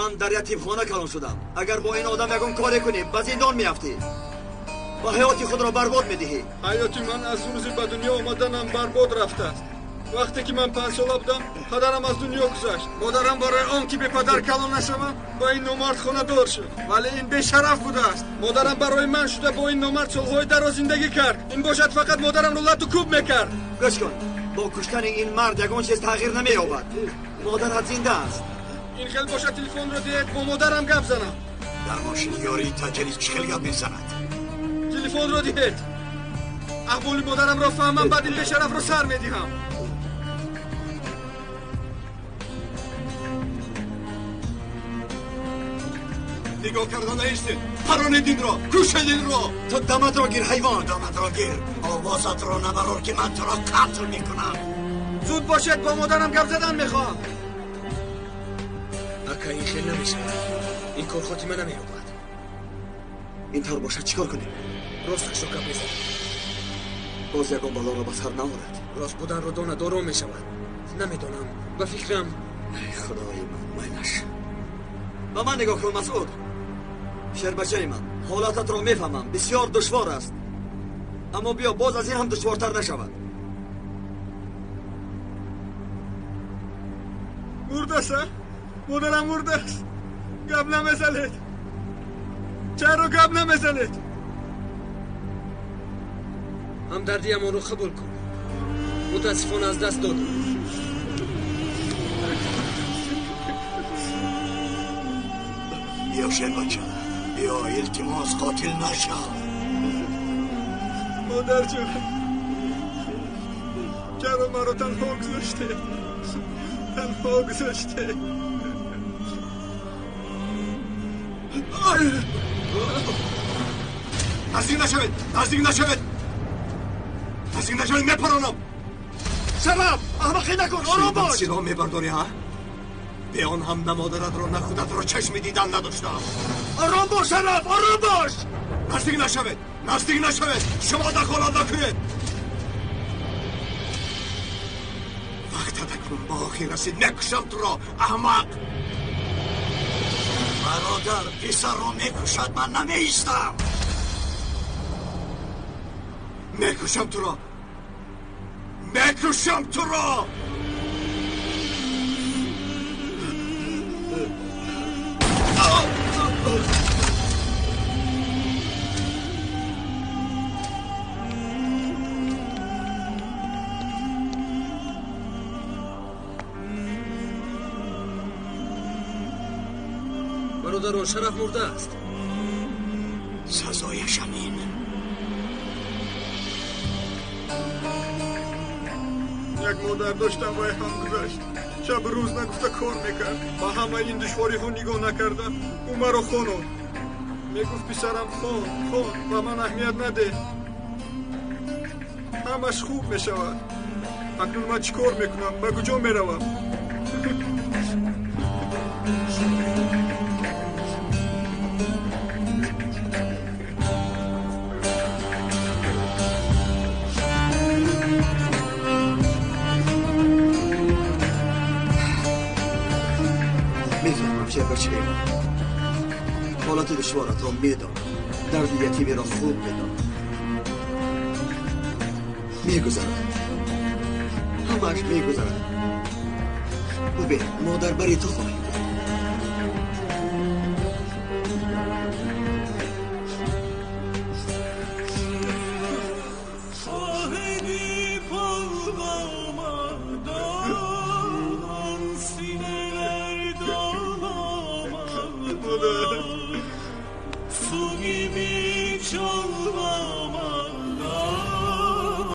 من در یتیمخانه کلان شدم. اگر با این آدم یکون کاری کنی به زندان میافتی و حیات خود را برباد میدهی. حیات من از روزی به دنیا آمدنم برباد رفته است. وقتی که من 5 ساله بودم پدرم از دنیا گذشت. مادرم برای آن که به پدر کلان نشوم با این نامرد خانه دار شد، ولی این بی‌شرف بوده است. مادرم برای من شده با این نامرد سالهای دراز زندگی کرد. این باشد فقط مادرم رو لط و کوب میکرد. گوش کن، با کشتن این مرد یگان چیز تغییر نمییابد. مادرت زنده است. این خیلی باشد تلفن رو دید با مادرم گپ زنم. در ماشین یاری تاجری چخیل گپ میزند. تلفن رو دید احوال مادرم را فهمم، بعد این بی‌شرف رو سر میدهم. نگاه کردن نیستید. پرانیدین را، کشیدین را. تو دمت را گیر حیوان. دمت را گیر. آوازت را نبرار که من تو را قتل میکنم. زود باشد با مادرم گپ زدن میخوام. اکا این خیلی نمیشه. این کار خاتمه نمییابد. این طور باشد چیکار کنیم؟ راستش رو گپ میزنم. باز یگان بالا را به سر نآورد. راست بودن رو دانه دارو میشود. نمیدانم به فکرم. ای خدای من منش. به من نگاه کن مسعود. شیر بچه من، حالتت را میفهمم، بسیار دشوار است، اما بیا باز از این هم دشوارتر نشود. مرده است. مادرم مرده است. گپ نمیزنید. چرا گپ نمیزنید؟ همدردی ما رو قبول کن. متاسفانه از دست دادم. بیا شیر بچه، بیا التماس قاتل نشو. مادر جان، چرا مرا تنها گذاشته؟ تنها گذاشته. نزدیک نشوید، نزدیک نشوید، نزدیک نشوید، میپرانم. شراب احمقی نکن، آرام باش. صدا میبرداری ها؟ به آن هم نمادرت را نه خودت را چشم دیدن نداشتم. آرام باش شراب، آرام باش. نزدیک نشوید، نزدیک نشوید، شما دخالت نکنید. وقت تکون با آخی رسید، میکشم تو را احمق. برادر پسر را میکشد، من نمیایستم. میکشم تو را، میکشم تو را. برادران شرف مرده است. سزایش همین. یک مادر داشتم و هم گذشت. شب روز نگفته کار میکرد. با همه این دشواری ها نگاه نکرده او مرا خواند. میگفت پسرم خان و من اهمیت نده، همش خوب میشود. اکنون من چیکار میکنم؟ به کجا میروم؟ میفهمم شیر بچه من، حالت دشوارت را میدانم، درد یتیمی را خوب میدانم. میگذرد، همش میگذرد. ببین مادر بری تو خواهی.